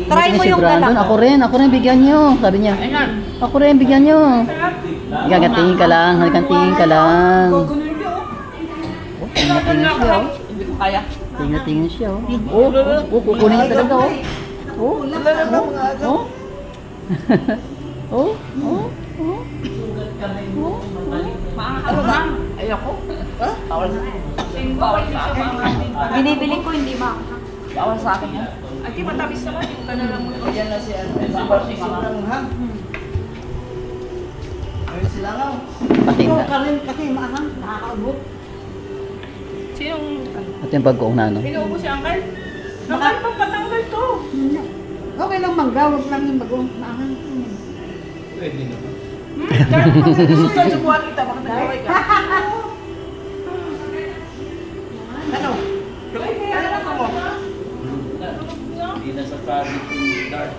Try mo yung Brandon. dala ko. Ako rin, bigyan nyo. Sabi niya. Ako rin, bigyan nyo. Tingin ka lang, tingin ka lang. Tingin siya, oh. Hindi ko kaya. Tingin siya, oh. Kukunin niya talaga, oh. Oh, oh. Oh, oh, oh. Ano na? Ayoko. Bawal sa akin. Bawal sa akin. Binibili ko, hindi ma. Bawal sa akin yan. Ay, di matamis naman yung kanalang mo. Yan na si sobrang ham. Ayun sila nga. Patinda. Kasi maahang. Nakakaubot. Sinong... Ito yung bagong na, no? Pinuubo si Uncle? Uncle, pagpatanggal to. Okay lang mangga. Huwag lang yung bagong maahang. Pwede naman. Susunod, subuhan kita. Baka nag-away ka. Ano? Ay, kaya lang ako. Hindi na sa target yung dark.